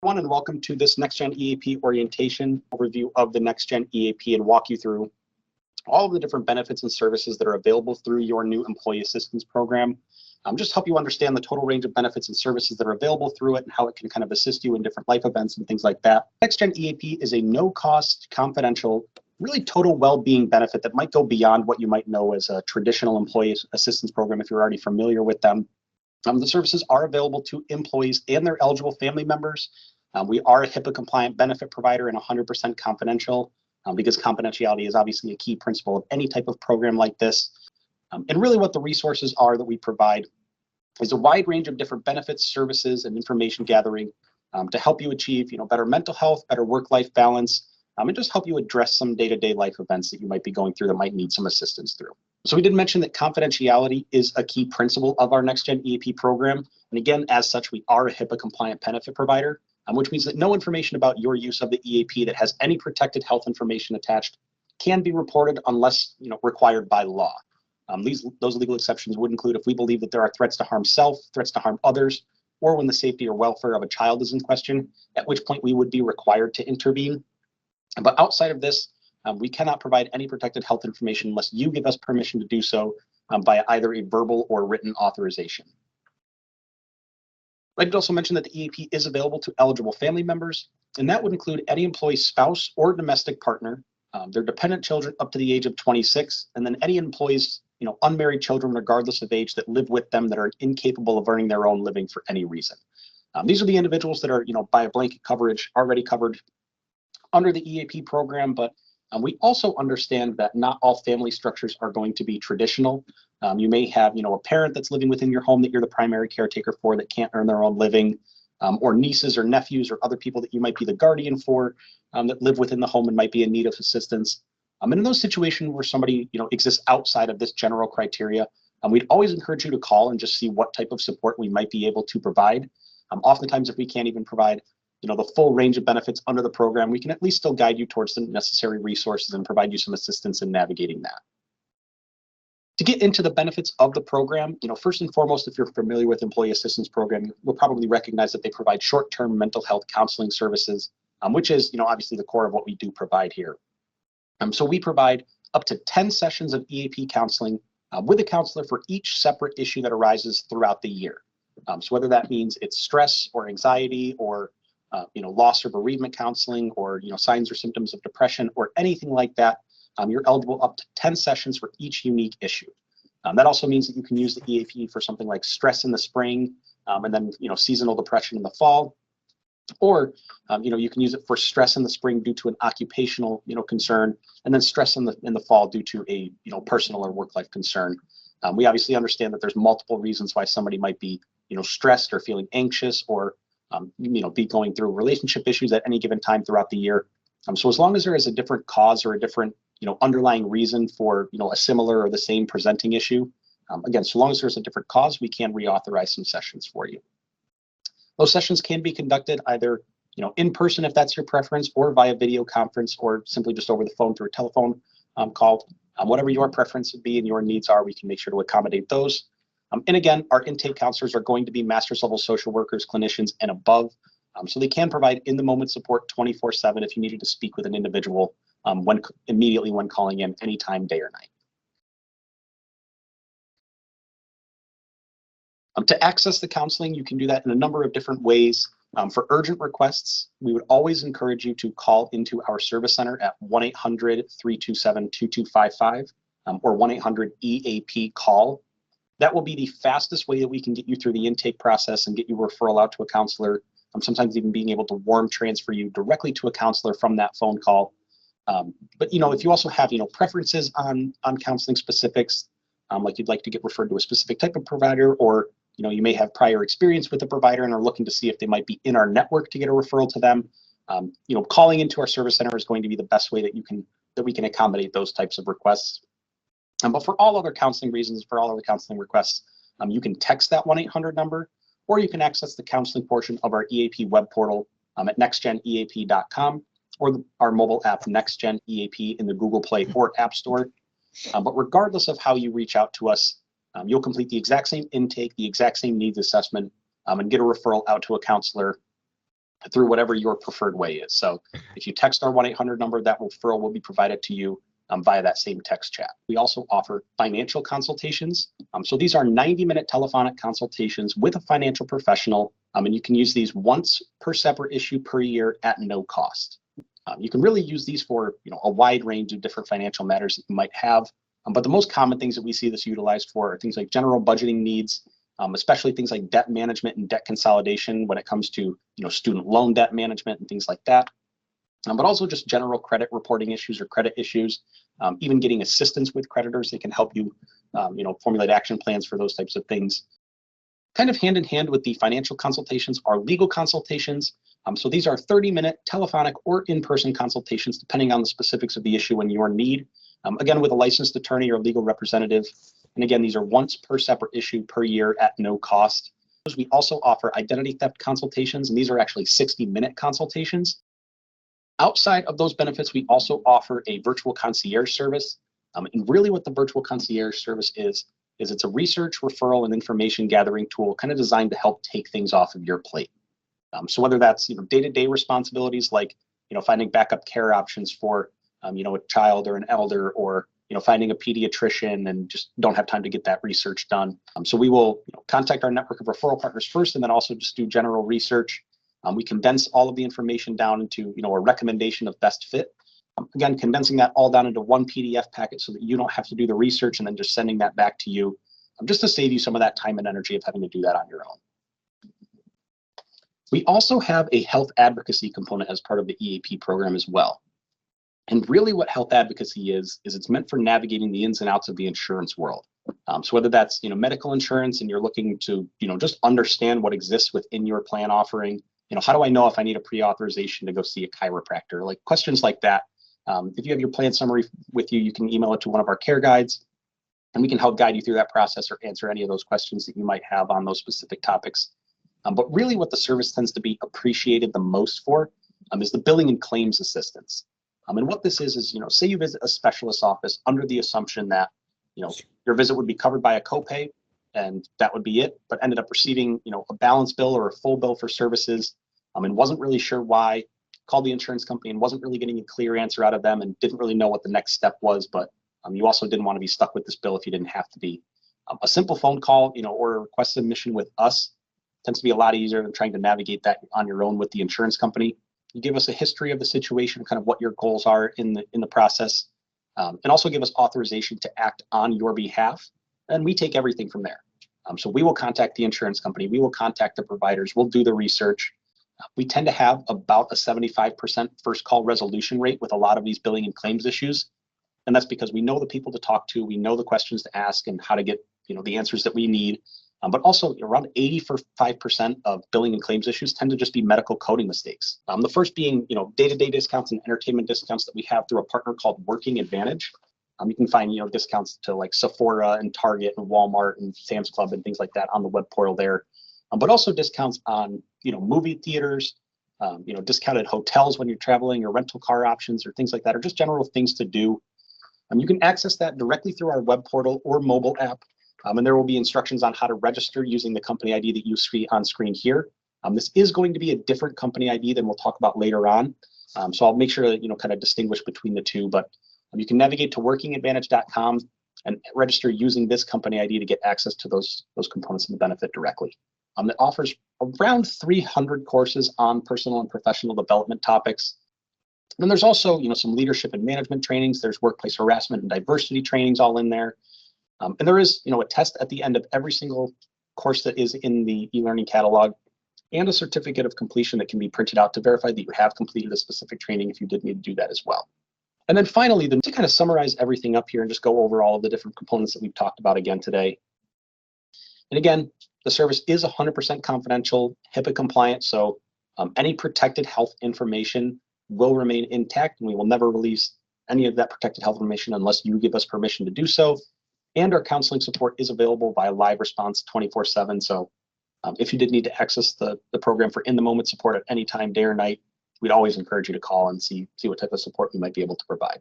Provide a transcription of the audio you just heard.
Everyone, and welcome to this NexGen EAP Orientation overview of the NexGen EAP and walk you through all of the different benefits and services that are available through your new employee assistance program. Just help you understand the total range of benefits and services that are available through it and how it can kind of assist you in different life events and things like that. NexGen EAP is a no-cost, confidential, really total well-being benefit that might go beyond what you might know as a traditional employee assistance program if you're already familiar with them. The services are available to employees and their eligible family members. We are a HIPAA-compliant benefit provider and 100% confidential because confidentiality is obviously a key principle of any type of program like this. And really what the resources are that we provide is a wide range of different benefits, services, and information gathering to help you achieve better mental health, better work-life balance, and just help you address some day-to-day life events that you might be going through that might need some assistance through. So we did mention that confidentiality is a key principle of our NexGen EAP program. And again, as such, we are a HIPAA-compliant benefit provider, which means that no information about your use of the EAP that has any protected health information attached can be reported unless required by law. Those legal exceptions would include if we believe that there are threats to harm self, threats to harm others, or when the safety or welfare of a child is in question, at which point we would be required to intervene. But outside of this, we cannot provide any protected health information unless you give us permission to do so by either a verbal or written authorization. I'd like to also mention that the EAP is available to eligible family members, and that would include any employee's spouse or domestic partner, their dependent children up to the age of 26, and then any employee's unmarried children, regardless of age, that live with them that are incapable of earning their own living for any reason. These are the individuals that are, by a blanket coverage, already covered under the EAP program, but we also understand that not all family structures are going to be traditional. You may have, a parent that's living within your home that you're the primary caretaker for that can't earn their own living, or nieces or nephews or other people that you might be the guardian for that live within the home and might be in need of assistance. And in those situations where somebody, exists outside of this general criteria, we'd always encourage you to call and just see what type of support we might be able to provide. Oftentimes, if we can't even provide the full range of benefits under the program, we can at least still guide you towards the necessary resources and provide you some assistance in navigating that. To get into the benefits of the program, first and foremost, if you're familiar with employee assistance program, you'll probably recognize that they provide short-term mental health counseling services, which is, obviously the core of what we do provide here. So we provide up to 10 sessions of EAP counseling with a counselor for each separate issue that arises throughout the year. So whether that means it's stress or anxiety or loss or bereavement counseling or, signs or symptoms of depression or anything like that, you're eligible up to 10 sessions for each unique issue. That also means that you can use the EAP for something like stress in the spring and then, seasonal depression in the fall. Or, you can use it for stress in the spring due to an occupational, concern, and then stress in the fall due to a, personal or work-life concern. We obviously understand that there's multiple reasons why somebody might be, stressed or feeling anxious or be going through relationship issues at any given time throughout the year. So as long as there is a different cause or a different, underlying reason for, a similar or the same presenting issue, again, so long as there's a different cause, we can reauthorize some sessions for you. Those sessions can be conducted either, in person if that's your preference, or via video conference, or simply just over the phone through a telephone call. Whatever your preference would be and your needs are, we can make sure to accommodate those. And again, our intake counselors are going to be master's level social workers, clinicians, and above. So they can provide in-the-moment support 24/7 if you needed to speak with an individual immediately when calling in, anytime, day or night. To access the counseling, you can do that in a number of different ways. For urgent requests, we would always encourage you to call into our service center at 1-800-327-2255 or 1-800-EAP-CALL. That will be the fastest way that we can get you through the intake process and get you a referral out to a counselor, sometimes even being able to warm transfer you directly to a counselor from that phone call. But if you also have preferences on counseling specifics, like you'd like to get referred to a specific type of provider, or you may have prior experience with a provider and are looking to see if they might be in our network to get a referral to them, calling into our service center is going to be the best way that we can accommodate those types of requests. But for all other counseling reasons, for all other counseling requests, you can text that 1-800 number, or you can access the counseling portion of our EAP web portal at nexgeneap.com, or our mobile app NexGen EAP in the Google Play or App Store. But regardless of how you reach out to us, you'll complete the exact same intake, the exact same needs assessment, and get a referral out to a counselor through whatever your preferred way is. So if you text our 1-800 number, that referral will be provided to you via that same text chat. We also offer financial consultations. So these are 90-minute telephonic consultations with a financial professional, and you can use these once per separate issue per year at no cost. You can really use these for a wide range of different financial matters that you might have, but the most common things that we see this utilized for are things like general budgeting needs, especially things like debt management and debt consolidation when it comes to student loan debt management and things like that. But also just general credit reporting issues or credit issues, even getting assistance with creditors. They can help you, formulate action plans for those types of things. Kind of hand in hand with the financial consultations are legal consultations. So these are 30-minute telephonic or in-person consultations, depending on the specifics of the issue and your need. Again, with a licensed attorney or legal representative. And again, these are once per separate issue per year at no cost. We also offer identity theft consultations, and these are actually 60-minute consultations. Outside of those benefits, we also offer a virtual concierge service. And really what the virtual concierge service is it's a research, referral, and information gathering tool kind of designed to help take things off of your plate. So whether that's day-to-day responsibilities like finding backup care options for a child or an elder, or finding a pediatrician and just don't have time to get that research done. So we will contact our network of referral partners first, and then also just do general research. We condense all of the information down into a recommendation of best fit. Again, condensing that all down into one PDF packet so that you don't have to do the research and then just sending that back to you, just to save you some of that time and energy of having to do that on your own. We also have a health advocacy component as part of the EAP program as well. And really what health advocacy is it's meant for navigating the ins and outs of the insurance world. So whether that's medical insurance and you're looking to just understand what exists within your plan offering, how do I know if I need a pre-authorization to go see a chiropractor? Like questions like that. If you have your plan summary with you, you can email it to one of our care guides, and we can help guide you through that process or answer any of those questions that you might have on those specific topics. But really what the service tends to be appreciated the most for is the billing and claims assistance. And what this is say you visit a specialist's office under the assumption that your visit would be covered by a copay, and that would be it, but ended up receiving a balance bill or a full bill for services, and wasn't really sure why, called the insurance company and wasn't really getting a clear answer out of them and didn't really know what the next step was, but you also didn't want to be stuck with this bill if you didn't have to be. A simple phone call or a request submission with us tends to be a lot easier than trying to navigate that on your own with the insurance company. You give us a history of the situation, kind of what your goals are in the process, and also give us authorization to act on your behalf, and we take everything from there. So we will contact the insurance company, we will contact the providers, we'll do the research. We tend to have about a 75% first call resolution rate with a lot of these billing and claims issues, and that's because we know the people to talk to, we know the questions to ask, and how to get the answers that we need. But also around 85% of billing and claims issues tend to just be medical coding mistakes. The first being, day-to-day discounts and entertainment discounts that we have through a partner called Working Advantage. You can find, discounts to like Sephora and Target and Walmart and Sam's Club and things like that on the web portal there. But also discounts on, movie theaters, discounted hotels when you're traveling, or rental car options or things like that, or just general things to do. You can access that directly through our web portal or mobile app. And there will be instructions on how to register using the company ID that you see on screen here. This is going to be a different company ID than we'll talk about later on. So I'll make sure to kind of distinguish between the two, but you can navigate to workingadvantage.com and register using this company ID to get access to those components of the benefit directly. It offers around 300 courses on personal and professional development topics. And then there's also some leadership and management trainings. There's workplace harassment and diversity trainings all in there. And there is a test at the end of every single course that is in the e-learning catalog, and a certificate of completion that can be printed out to verify that you have completed a specific training if you did need to do that as well. And then finally, to kind of summarize everything up here and just go over all of the different components that we've talked about again today. And again, the service is 100% confidential, HIPAA compliant, so any protected health information will remain intact, and we will never release any of that protected health information unless you give us permission to do so. And our counseling support is available via live response 24/7. So if you did need to access the program for in-the-moment support at any time, day or night, we'd always encourage you to call and see what type of support we might be able to provide.